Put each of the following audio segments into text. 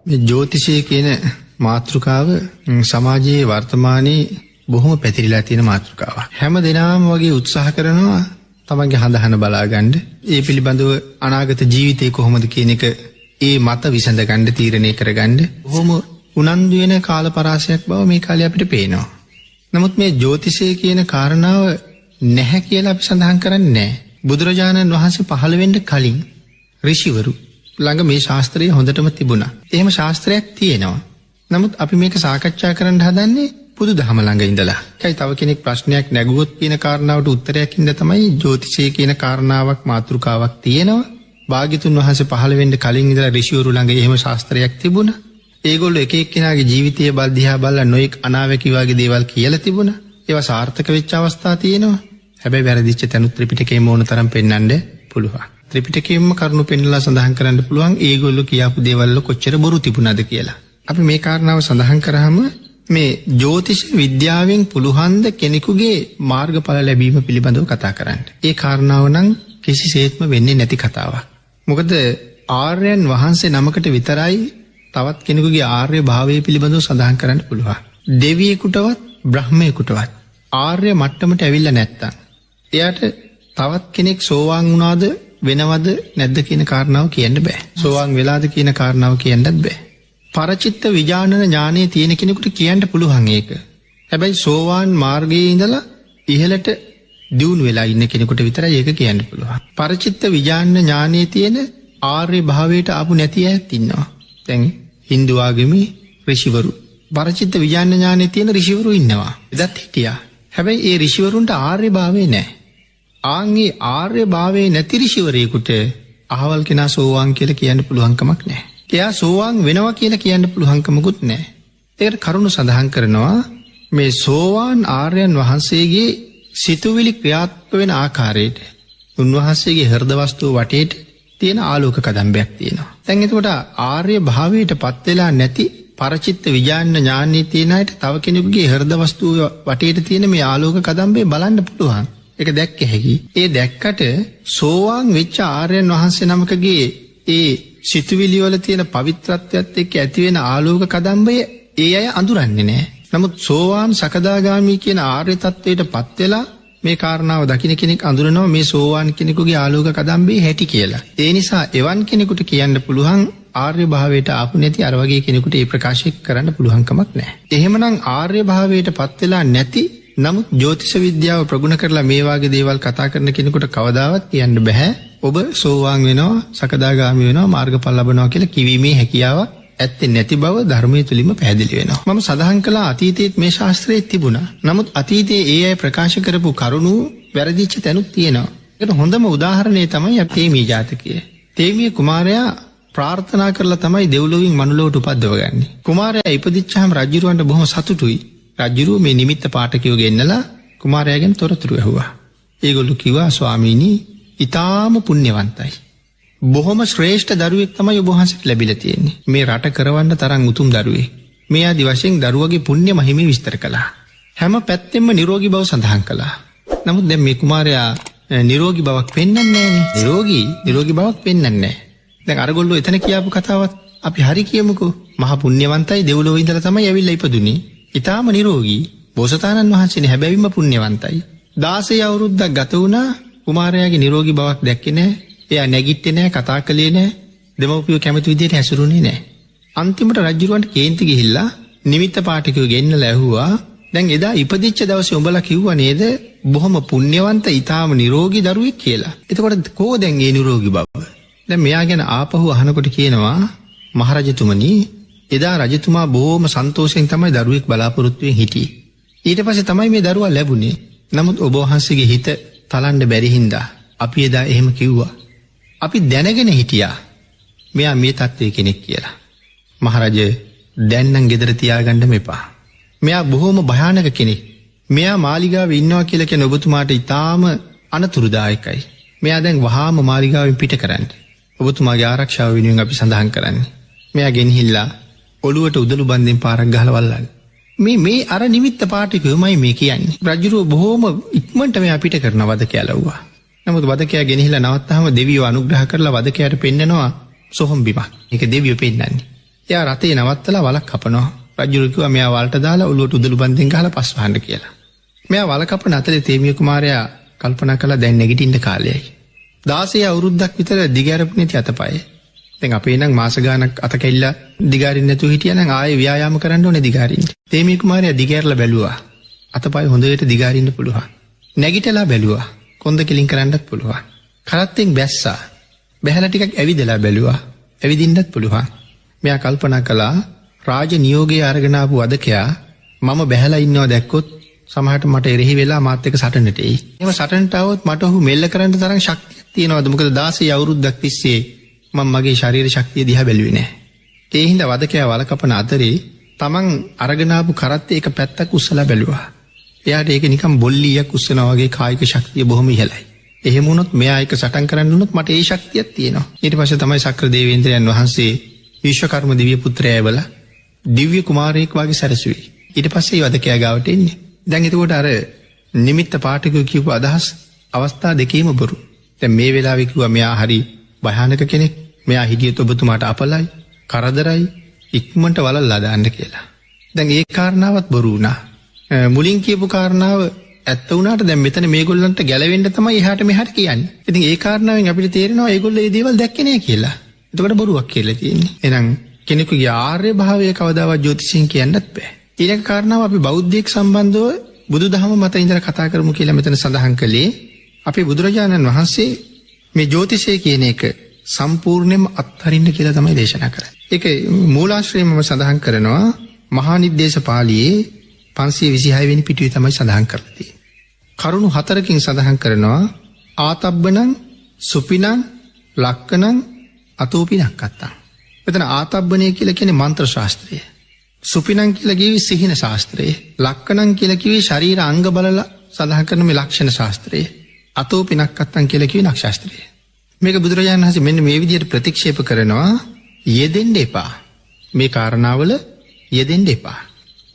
මේ ජ්‍යොතිෂය කියන මාතෘකාව සමාජයේ වර්තමානයේ බොහොම පැතිරිලා තියෙන මාතෘකාවක්. හැම දිනම වගේ උත්සාහ කරනවා තමන්ගේ හඳහන බලාගන්න. ඒ පිළිබඳව අනාගත ජීවිතේ කොහොමද කියන එක ඒ මත විසඳ ගන්න තීරණය කරගන්න. බොහොම උනන්දු වෙන කාල පරාසයක් බව මේ කාලේ අපිට පේනවා. නමුත් මේ ජ්‍යොතිෂය කියන කාරණාව නැහැ කියලා අපි සඳහන් කරන්නේ නැහැ. බුදුරජාණන් වහන්සේ පහළ වෙන්න කලින් ඍෂිවරු ළඟ මේ ශාස්ත්‍රය හොඳටම තිබුණා. එහෙම ශාස්ත්‍රයක් තියෙනවා. නමුත් අපි මේක සාකච්ඡා කරන්න හදන්නේ බුදුදහම ළඟ ඉඳලා. ඒකයි තව කෙනෙක් ප්‍රශ්නයක් නැගුවොත් කියන කාරණාවට උත්තරයක් ඉඳ තමයි ජ්‍යොතිෂය කියන කාරණාවක් මාතෘකාවක් තියෙනවා. භාග්‍යතුන් වහන්සේ පහළ වෙන්න කලින් ඉඳලා ඍෂිවරු ළඟ එහෙම ශාස්ත්‍රයක් තිබුණා. ඒගොල්ලෝ එක එක්කෙනාගේ ජීවිතය දිහා බලලා නොඑක් අනාවැකි වගේ දේවල් කියලා තිබුණා. ඒවා සාර්ථක වෙච්ච අවස්ථා තියෙනවා. හැබැයි වැරදිච්ච තැනුත් ත්‍රිපිටකයේ මොන තරම් පෙන්වන්න පුළුවන්. ත්‍රිපිටකයෙන්ම කරුණු පෙන්වලා සඳහන් කරන්න පුළුවන් ඒගොල්ලෝ කියාපු දේවල් කොච්චර බොරු තිබුණාද කියලා. අපි මේ කාරණාව සඳහන් කරාම මේ ජ්‍යොතිෂ විද්‍යාවෙන් පුළුවන් ද කෙනෙකුගේ මාර්ගඵල ලැබීම පිළිබඳව කතා කරන්න. ඒ කාරණාව නම් කිසිසේත්ම වෙන්නේ නැති කතාවක්. මොකද ආර්යයන් වහන්සේ නමකට විතරයි තවත් කෙනෙකුගේ ආර්ය භාවය පිළිබඳව සඳහන් කරන්න පුළුවන්. දෙවියෙකුටවත් බ්‍රහ්මයෙකුටවත් ආර්ය මට්ටමට ඇවිල්ලා නැත්තම් එයාට තවත් කෙනෙක් සෝවාන් වුණාද වෙනවද නැද්ද කියන කාරණාව කියන්න බෑ. සෝවාන් වෙලාද කියන කාරණාව කියන්නත් බෑ. පරචිත්ත විඥානන ඥානය තියෙන කෙනෙකුට කියන්න පුළුවන් ඒක. හැබැයි සෝවාන් මාර්ගයේ ඉඳලා ඉහළට දියුණු වෙලා ඉන්න කෙනෙකුට විතරයි ඒක කියන්න පුළුවන්. පරචිත්ත විඥානන ඥානයේ තියෙන ආර්ය භාවයට ආපු නැති අයත් ඉන්නවා. දැන් Hindu ආගමේ ඍෂිවරු පරචිත්ත විඥාන ඥානයේ තියෙන ඍෂිවරු ඉන්නවා. එදත් හිටියා. හැබැයි ඒ ඍෂිවරුන්ට ආර්ය භාවය නැහැ. ආන්ගේ ආර්ය භාවයේ නැති ඍෂිවරයෙකුට අහවල් කෙනා සෝවාන් කියලා කියන්න පුළුවන් කමක් නැහැ. එයා සෝවාන් වෙනවා කියලා කියන්න පුළුවන් කමකුත් නැහැ. ඒකට කරුණු සඳහන් කරනවා මේ සෝවාන් ආර්යයන් වහන්සේගේ සිතුවිලි ක්‍රියාත්මක වෙන ආකාරයට උන්වහන්සේගේ හෘද වස්තුව වටේට තියෙන ආලෝක කදම්බයක් තියෙනවා. දැන් එතකොට ආර්ය භාවයට පත් වෙලා නැති පරචිත්ත විඥාන ඥානයේ තියෙන අයට තව කෙනෙකුගේ හෘද වස්තුව වටේට තියෙන මේ ආලෝක කදම්බේ බලන්න පුළුවන්. ඒක දැක්ක හැකි. ඒ දැක්කට සෝවාන් වෙච්ච ආර්යයන් වහන්සේ නමකගේ ඒ සිතුවිලි වල තියෙන පවිත්‍රත්වයත් එක්ක ඇති වෙන ආලෝක කදම්බය ඒ අය අඳුරන්නේ නැහැ. නමුත් සෝවාන් සකදාගාමි කියන ආර්ය තත්වයට පත් වෙලා මේ කාරණාව දකින්න කෙනෙක් අඳුරනවා මේ සෝවාන් කෙනෙකුගේ ආලෝක කදම්බේ හැටි කියලා. ඒ නිසා එවන් කෙනෙකුට කියන්න පුළුවන් ආර්ය භාවයට ආපු නැති අර වගේ කෙනෙකුට ඒ ප්‍රකාශය කරන්න පුළුවන් කමක් නැහැ. එහෙමනම් ආර්ය භාවයට පත් වෙලා නැති නමුත් ජ්‍යොතිෂ විද්‍යාව ප්‍රගුණ කරලා මේ වගේ දේවල් කතා කරන කෙනෙකුට කවදාවත් කියන්න බෑ ඔබ සෝවාන් වෙනවා සකදාගාමි වෙනවා මාර්ගඵල ලබනවා කියලා කිවීමේ හැකියාවක් ඇත්තේ නැති බව ධර්මයේ තුලින්ම පැහැදිලි වෙනවා. මම සඳහන් කළා අතීතයේත් මේ ශාස්ත්‍රයේ තිබුණා. නමුත් අතීතයේ ඒ අය ප්‍රකාශ කරපු කරුණු වැරදිච්ච තැනුත් තියෙනවා. ඒකට හොඳම උදාහරණය තමයි තේමී ජාතකය. තේමී කුමාරයා ප්‍රාර්ථනා කරලා තමයි දෙව්ලොවින් මනුලොවට උපද්දවගන්නේ. කුමාරයා ඉපදිච්චාම රජුරවන්ට බොහොම සතුටුයි. රජුරුව මේ නිමිත්ත පාඨකයෝ ගෙන්නලා කුමාරයාගෙන් තොරතුරු ඇහුවා. ඒගොල්ලෝ කිව්වා ස්වාමීනි ඊටාම පුණ්‍යවන්තයි. බොහොම ශ්‍රේෂ්ඨ දරුවෙක් තමයි ඔබ වහන්සේට ලැබිලා තියෙන්නේ. මේ රට කරවන්න තරම් උතුම් දරුවෙක්. මේ ආදි වශයෙන් දරුවගේ පුණ්‍ය මහිමය විස්තර කළා. හැම පැත්තෙම නිරෝගී බව සඳහන් කළා. නමුත් දැන් මේ කුමාරයා නිරෝගී බවක් පෙන්වන්නේ නැහනේ. නිරෝගී බවක් පෙන්වන්නේ නැහැ. දැන් අරගොල්ලෝ එතන කියපු කතාවත් අපි හරි කියමුකෝ. මහ පුණ්‍යවන්තයි දෙව්ලොව ඉඳලා තමයි ඇවිල්ලා ඉපදුනේ. ඊටාම නිරෝගී බෝසතාණන් වහන්සේනේ හැබැයිම පුණ්‍යවන්තයි. 16 අවුරුද්දක් ගත වුණා කුමාරයාගේ නිරෝගී බවක් දැක්කේ නැහැ. එයා නැගිට්ටේ නැහැ, කතා කළේ නැහැ, දෙමව්පියෝ කැමති විදිහට හැසිරුණේ නැහැ. අන්තිමට රජුරවන්ට කේන්ති ගිහිල්ලා නිමිත්ත පාඨකයෝ ගෙන්නලා ඇහුවා දැන් එදා ඉපදිච්ච දවසේ උඹලා කිව්වා නේද බොහොම පුණ්‍යවන්ත ඊටාම නිරෝගී දරුවෙක් කියලා. එතකොට කොහො දැන් ඒ නිරෝගී බව? දැන් මෙයා ගැන ආපහු අහනකොට කියනවා මහරජතුමනි එදා රජතුමා බොහොම සන්තෝෂයෙන් තමයි දරුවෙක් බලාපොරොත්තු වෙමින් හිටියේ. ඊට පස්සේ තමයි මේ දරුවා ලැබුණේ. නමුත් ඔබ වහන්සේගේ හිත තලන්න බැරි හින්දා අපි එදා එහෙම කිව්වා. අපි දැනගෙන හිටියා මෙයා මේ තත්ත්වයේ කෙනෙක් කියලා. මහරජ දැන් නම් ගෙදර තියාගන්න මෙපා. මෙයා බොහොම භයානක කෙනෙක්. මෙයා මාලිගාවේ ඉන්නවා කියලා කියන ඔබතුමාට ඊටාම අනතුරුදායකයි. මෙයා දැන් වහාම මාලිගාවෙන් පිට කරන්න. ඔබතුමාගේ ආරක්ෂාව වෙනුවෙන් අපි සඳහන් කරන්නේ. මෙයා ගෙනහිල්ලා ඔළුවට උදළු බන්දෙන් පාරක් ගහලා වල්ලන්න. මේ අර නිමිත්ත පාඨකයෝමයි මේ කියන්නේ. රජුරෝ බොහොම ඉක්මනට මෙයා පිට කරන වදකයා ලව්වා. නමුත් වදකයා ගෙනහිල්ලා නවත්තාම දෙවියෝ අනුග්‍රහ කරලා වදකයාට පෙන්නනවා සොහොන් බිමක්. ඒක දෙවියෝ පෙන්නන්නේ. එයා රතේ නවත්තලා වලක් කපනවා. රජුරු කිව්වා මෙයා වලට දාලා ඔලුවට උදළු බන්දෙන් ගහලා පස් වහන්න කියලා. මෙයා වල කපන අතරේ තේමිය කුමාරයා කල්පනා කළා දැන් නැගිටින්න කාලයයි. 16 අවුරුද්දක් විතර දිගහැරපු නැති අතපය. දැන් අපේ නම් මාස ගාණක් අත කැල්ලා දිගාරින්න නැතුව හිටියනම් ආයේ ව්‍යායාම කරන්න ඕනේ දිගාරින්න. තේමිය කුමාරයා දිගහැරලා බැලුවා. අතපය හොඳට දිගාරින්න පුළුවන්. නැගිටලා බැලුවා. කොන්ද කෙලින් කරන්නත් පුළුවන්. කරත්තෙන් බැස්සා. බැහැලා ටිකක් ඇවිදලා බැලුවා. ඇවිදින්නත් පුළුවන්. මෙයා කල්පනා කළා රාජ නියෝගයේ අරගෙන ආපු වදකයා මම බැහැලා ඉන්නවා දැක්කොත් සමහරට මට එරෙහි වෙලා මාත් එක්ක සටනට එයි. එහෙම සටනට આવොත් මට ඔහු මෙල්ල කරන්න තරම් ශක්තියක් තියෙනවද? මොකද 16 අවුරුද්දක් තිස්සේ මම මගේ ශරීර ශක්තිය දිහා බැලුවේ නැහැ. ඒ හින්දා වදකයා වල කපන අතරේ තමන් අරගෙන ආපු කරත්තේ එක පැත්තක් උස්සලා බැලුවා. එයාට ඒක නිකන් බොල්ලියක් උස්සනවා වගේ කායික ශක්තිය බොහොම ඉහළයි. එහෙම වුණොත් මෙයා එක සටන් කරන්න වුණොත් මට ඒ ශක්තියක් තියෙනවා. ඊට පස්සේ තමයි ශක්‍ර දේවේන්ද්‍රයන් වහන්සේ විශ්වකර්ම දිව්‍ය පුත්‍රයා ඇවලා දිව්‍ය කුමාරයෙක් වගේ සැරසුවේ. ඊට පස්සේ වදකයා ගාවට එන්නේ. දැන් එතකොට අර නිමිත්ත පාඨකයෝ කියපු අදහස් අවස්ථා දෙකේම බොරු. දැන් මේ වෙලාවේ කිව්වා මෙයා හරි භයානක කෙනෙක්. මෙයා හිටියොත් ඔබතුමාට අපලයි, කරදරයි, ඉක්මනට වලල්ලා දාන්න කියලා. දැන් ඒ කාරණාවත් බොරු වුණා. මුලින් කියපු කාරණාව ඇත්ත වුණාට දැන් මෙතන මේගොල්ලන්ට ගැලවෙන්න තමයි එහාට මෙහාට කියන්නේ. ඉතින් ඒ කාරණාවෙන් අපිට තේරෙනවා ඒගොල්ලෝ මේ දේවල් දැක්කේ නෑ කියලා. එතකොට බොරුවක් කියලා තියෙන්නේ. එහෙනම් කෙනෙකුගේ ආර්ය භාවය කවදාවත් ජ්‍යොතිෂයෙන් කියන්නත් බෑ. ඊළඟ කාරණාව අපි බෞද්ධයෙක් සම්බන්ධව බුදුදහම මත ඉඳලා කතා කරමු කියලා මෙතන සඳහන් කළේ. අපේ බුදුරජාණන් වහන්සේ මේ ජ්‍යොතිෂය කියන එක සම්පූර්ණයෙන්ම අත්හරින්න කියලා තමයි දේශනා කරන්නේ. ඒක මූලාශ්‍රයේම සඳහන් කරනවා මහා නිද්දේශ පාළියේ 526 වෙනි පිටුවේ තමයි සඳහන් කරලා තියෙන්නේ. කරුණු 4කින් සඳහන් කරනවා ආතබ්බණං සුපිනං ලක්කණං අතෝපිනක්කත්තං. මෙතන ආතබ්බණය කියලා කියන්නේ මන්ත්‍ර ශාස්ත්‍රය. සුපිනං කියලා කිව්වේ සිහින ශාස්ත්‍රය. ලක්කණං කියලා කිව්වේ ශරීර අංග බලලා සඳහන් කරන මේ ලක්ෂණ ශාස්ත්‍රය. අතෝපිනක්කත්තං කියලා කිව්වේ නක් ශාස්ත්‍රය. මේක බුදුරජාණන් වහන්සේ මෙන්න මේ විදිහට ප්‍රතික්ෂේප කරනවා යෙදෙන්න එපා. මේ කාරණාවල යෙදෙන්න එපා.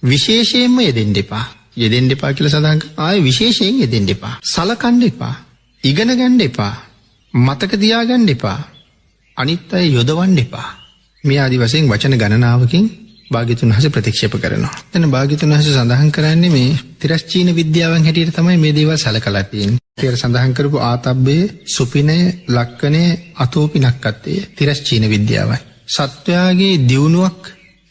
විශේෂයෙන්ම යෙදෙන්න එපා. යෙදෙන්න එපා කියලා සඳහන් කරනවා. ආයේ විශේෂයෙන් යෙදෙන්න එපා. සලකන්න එපා. ඉගෙන ගන්න එපා. මතක තියාගන්න එපා. අනිත් අය යොදවන්න එපා. මේ ආදි වශයෙන් වචන ගණනාවකින් භාග්‍යතුන් වහන්සේ ප්‍රතික්ෂේප කරනවා. එතන භාග්‍යතුන් වහන්සේ සඳහන් කරන්නේ මේ තිරස්චීන විද්‍යාවන් හැටියට තමයි මේ දේවල් සලකලා තියෙන්නේ. ඒකට සඳහන් කරපු ආතබ්බේ, සුපිනය, ලක්කණය, අතෝපිනක්කත්තේ තිරස්චීන විද්‍යාවයි. සත්වයාගේ දියුණුවක්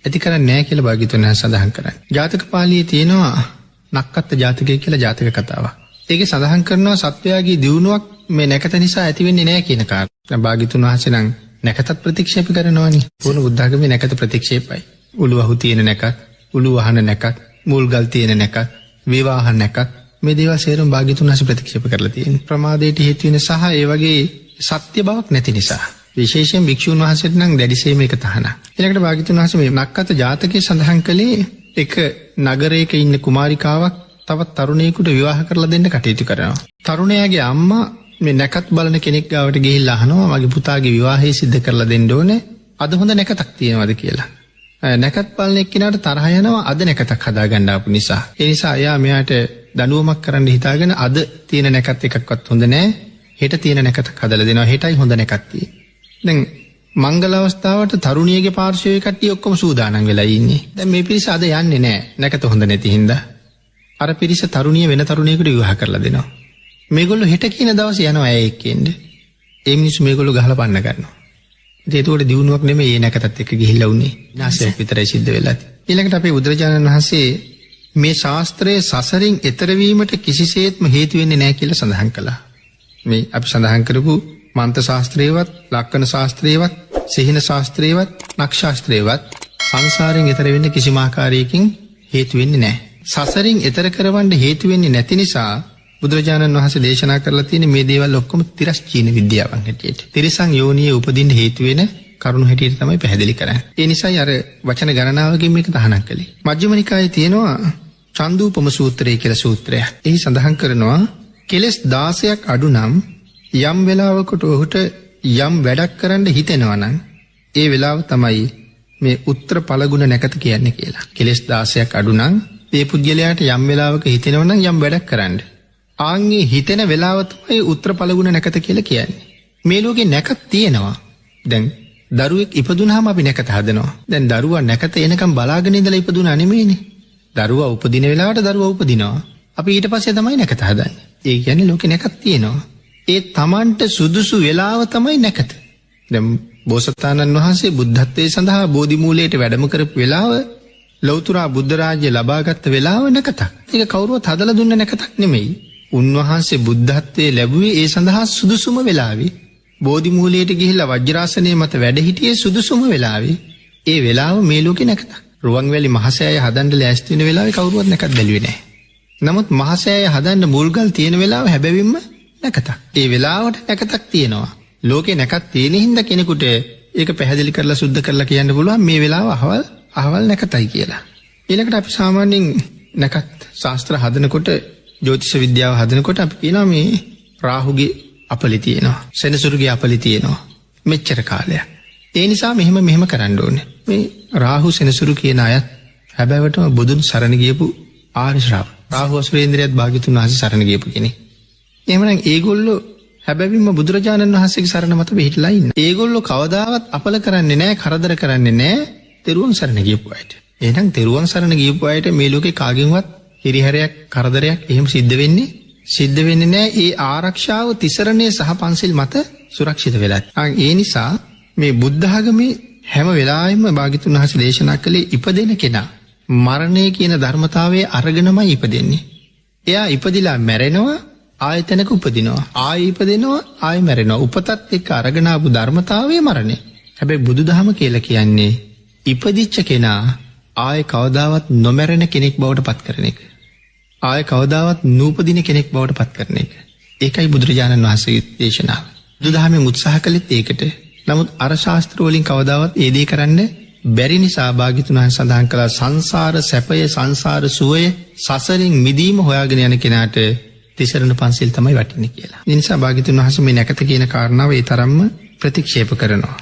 ඇති කරන්නේ නැහැ කියලා භාග්‍යතුන් වහන්සේ සඳහන් කරන්නේ. ජාතක පාළියේ තියෙනවා නක්කත්ත ජාතකය කියලා ජාතක කතාවක්. ඒකේ සඳහන් කරනවා සත්වයාගේ දියුණුවක් මේ නැකත නිසා ඇති වෙන්නේ නැහැ කියන කාරණා. දැන් භාග්‍යතුන් වහන්සේ නම් නැකතත් ප්‍රතික්ෂේප කරනවානේ. ඕන බුද්ධාගමේ නැකත ප්‍රතික්ෂේපයි. උළුවහු තියෙන නැකත්, උළු වහන නැකත්, මුල්ගල් තියෙන නැකත්, විවාහ නැකත් මේ දේවල් සේරම භාග්‍යතුන් වහන්සේ ප්‍රතික්ෂේප කරලා තියෙනවා. ප්‍රමාදයට හේතු වෙන සහ ඒ වගේ සත්‍ය බවක් නැති නිසා. විශේෂයෙන් භික්ෂුන් වහන්සේට නම් දැඩිසේම එක තහනම්. ඊළඟට භාග්‍යතුන් වහන්සේ මේ නක්කත ජාතකයේ සඳහන් කළේ එක නගරයක ඉන්න කුමාරිකාවක් තවත් තරුණයෙකුට විවාහ කරලා දෙන්න කටයුතු කරනවා. තරුණයාගේ අම්මා මේ නැකත් බලන කෙනෙක් ගාවට ගිහිල්ලා අහනවා මගේ පුතාගේ විවාහය සිද්ධ කරලා දෙන්න ඕනේ. අද හොඳ නැකතක් තියෙනවද කියලා. නැකත් බලන එක්කිනාට තරහ යනවා අද නැකතක් හදාගන්න ආපු නිසා. ඒ නිසා එයා මෙයාට දඬුවමක් කරන්න හිතාගෙන අද තියෙන නැකත් එකක්වත් හොඳ නැහැ. හෙට තියෙන නැකතක් හදලා දෙනවා. හෙටයි හොඳ නැකත් තියෙන්නේ. දැන් මංගල අවස්ථාවට තරුණියගේ පාර්ශවයේ කට්ටිය ඔක්කොම සූදානම් වෙලා ඉන්නේ. දැන් මේ පිරිස අද යන්නේ නැහැ. නැකත හොඳ නැති හින්දා. අර පිරිස තරුණිය වෙන තරුණියෙකුට විවාහ කරලා දෙනවා. මේගොල්ලෝ හෙට කියන දවසේ යනවා ඇය එක්ක එන්න. ඒ මිනිස්සු මේගොල්ලෝ ගහලා පන්න ගන්නවා. ඉතින් ඒකට දිනුවක් නෙමෙයි ඒ නැකතත් එක්ක ගිහිල්ලා උන්නේ. විනාශයක් විතරයි සිද්ධ වෙලා තියෙන්නේ. ඊළඟට අපේ බුදුරජාණන් වහන්සේ මේ ශාස්ත්‍රයේ සසරින් එතර වීමට කිසිසේත්ම හේතු වෙන්නේ නැහැ කියලා සඳහන් කළා. මේ අපි සඳහන් කරපු මන්ත්‍ර ශාස්ත්‍රයේවත්, ලක්කන ශාස්ත්‍රයේවත්, සිහින ශාස්ත්‍රයේවත්, නක් ශාස්ත්‍රයේවත් සංසාරයෙන් එතර වෙන්න කිසිම ආකාරයකින් හේතු වෙන්නේ නැහැ. සසරින් එතර කරවන්න හේතු වෙන්නේ නැති නිසා බුදුරජාණන් වහන්සේ දේශනා කරලා තියෙන මේ දේවල් ඔක්කොම තිරස්චීන විද්‍යාවන් හැටියට. තිරිසන් යෝනියේ උපදින්න හේතු වෙන කරුණු හැටියට තමයි පැහැදිලි කරන්නේ. ඒ නිසායි අර වචන ගණනාවකින් මේක තහනම් කළේ. මජ්ක්‍ධිම නිකායේ තියෙනවා චන්දූපම සූත්‍රය කියලා සූත්‍රයක්. එහි සඳහන් කරනවා කෙලස් 16ක් අඩු නම් යම් වෙලාවකට ඔහුට යම් වැඩක් කරන්න හිතෙනවා නම් ඒ වෙලාව තමයි මේ උත්තර ඵලගුණ නැකත කියන්නේ කියලා. කෙලස් 16ක් අඩු නම් ඒ පුද්ගලයාට යම් වෙලාවක හිතෙනවා නම් යම් වැඩක් කරන්න. ආන්ගේ හිතෙන වෙලාව තමයි උත්තර ඵලගුණ නැකත කියලා කියන්නේ. මේ ලෝකේ නැකත් තියෙනවා. දැන් දරුවෙක් ඉපදුනහම අපි නැකත හදනවා. දැන් දරුවා නැකත එනකම් බලාගෙන ඉඳලා ඉපදුනා නෙමෙයිනේ. දරුවා උපදින වෙලාවට දරුවා උපදිනවා. අපි ඊට පස්සේ තමයි නැකත හදන්නේ. ඒ කියන්නේ ලෝකේ නැකත් තියෙනවා. ඒ Tamanට සුදුසු වෙලාව තමයි නැකත. දැන් බෝසතාණන් වහන්සේ බුද්ධත්වයේ සඳහා බෝධි මූලයට වැඩම කරපු වෙලාව ලෞතර බුද්ධ රාජ්‍ය ලබාගත් වෙලාව නැකතක්. ඒක කවුරුවත් හදලා දුන්න නැකතක් නෙමෙයි. උන්වහන්සේ බුද්ධත්වයේ ලැබුවේ ඒ සඳහා සුදුසුම වෙලාවේ. බෝධි මූලයට ගිහිල්ලා වජ්‍රාසනයේ මත වැඩ හිටියේ සුදුසුම වෙලාවේ. ඒ වෙලාව මේ ලෝකේ නැකතක්. රුවන්වැලි මහසෑය හදන්න ලෑස්ති වෙන වෙලාවේ කවුරුවත් නැකත් බැලුවේ නැහැ. නමුත් මහසෑය හදන්න මුල්ගල් තියෙන වෙලාව හැබැවින්ම නැකතක්. ඒ වෙලාවට නැකතක් තියෙනවා. ලෝකේ නැකත් තියෙන හින්දා කෙනෙකුට ඒක පැහැදිලි කරලා සුද්ධ කරලා කියන්න පුළුවන් මේ වෙලාව අහවල් නැකතයි කියලා. ඊළඟට අපි සාමාන්‍යයෙන් නැකත් ශාස්ත්‍ර හදනකොට ජ්‍යොතිෂ විද්‍යාව හදනකොට අපි කියනවා මේ රාහුගේ අපලි තියෙනවා. සෙනසුරුගේ අපලි තියෙනවා. මෙච්චර කාලයක්. ඒ නිසා මෙහෙම කරන්න ඕනේ. මේ රාහු සෙනසුරු කියන අයත් හැබැයිවටම බුදුන් සරණ ගියපු ආර්ය ශ්‍රාවක. රාහු අසුරේන්ද්‍රයත් භාග්‍යතුන් වහන්සේ සරණ ගියපු කෙනෙක්. එහෙමනම් ඒගොල්ලෝ හැබැවින්ම බුදුරජාණන් වහන්සේගේ සරණ මත පිහිටලා ඉන්න. ඒගොල්ලෝ කවදාවත් අපල කරන්නේ නැහැ, කරදර කරන්නේ නැහැ තෙරුවන් සරණ ගියපු අයට. එහෙනම් තෙරුවන් සරණ ගියපු අයට මේ ලෝකේ කාගෙන්වත් හිරිහැරයක් කරදරයක් එහෙම සිද්ධ වෙන්නේ නැහැ. ඒ ආරක්ෂාව තිසරණේ සහ පන්සිල් මත සුරක්ෂිත වෙලා. ඒ නිසා මේ බුද්ධ ආගමේ හැම වෙලාවෙම භාග්‍යතුන් වහන්සේ දේශනා කළේ ඉපදෙන කෙනා මරණය කියන ධර්මතාවයේ අරගෙනමයි ඉපදෙන්නේ. එයා ඉපදිලා මැරෙනවා, ආයතනක උපදිනවා, ආයෙ ඉපදෙනවා, ආයෙ මැරෙනවා. උපතත් එක්ක අරගෙන ආපු ධර්මතාවයේ මරණය. හැබැයි බුදුදහම කියලා කියන්නේ ඉපදිච්ච කෙනා ආයෙ කවදාවත් නොමැරෙන කෙනෙක් බවට පත් කරන එක. ආයෙ කවදාවත් නූපදින කෙනෙක් බවට පත් කරන එක. ඒකයි බුදුරජාණන් වහන්සේගේ දේශනාව. බුදුදහමෙන් උත්සාහ කළෙත් ඒකට. නමුත් අර ශාස්ත්‍ර වලින් කවදාවත් ඒ දේ කරන්න බැරි නිසා භාග්‍යතුන් වහන්සේ සඳහන් කළා සංසාර සැපය, සංසාර සුවය, සසරින් මිදීම හොයාගෙන යන කෙනාට තිසරණ පන්සිල් තමයි වටින්නේ කියලා. ඒ නිසා භාග්‍යතුන් වහන්සේ මේ නැකත කියන කාරණාව ඒ තරම්ම ප්‍රතික්ෂේප කරනවා.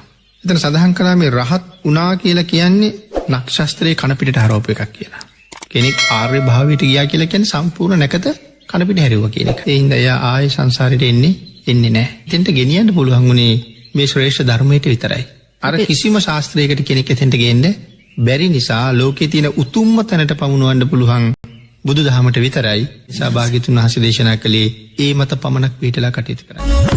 එතන සඳහන් කළා මේ රහත් උනා කියලා කියන්නේ නක්ෂත්‍රයේ කන පිටට හරවපු එකක් කියලා. කෙනෙක් ආර්ය භාවයට ගියා කියලා කියන්නේ සම්පූර්ණ නැකත කන පිට හැරෙවුවා කියන එක. ඒ හින්දා එයා ආයේ සංසාරෙට එන්නේ නැහැ. එතෙන්ට ගෙනියන්න පුළුවන් උනේ මේ ශ්‍රේෂ්ඨ ධර්මයට විතරයි. අර කිසිම ශාස්ත්‍රයකට කෙනෙක් එතෙන්ට ගේන්න බැරි නිසා ලෝකේ තියෙන උතුම්ම තැනට පමුණවන්න පුළුවන් බුදුදහමට විතරයි. නිසා භාග්‍යතුන් වහන්සේ දේශනා කළේ ඒ මත පමණක් පිටලා කටයුතු කරන්න.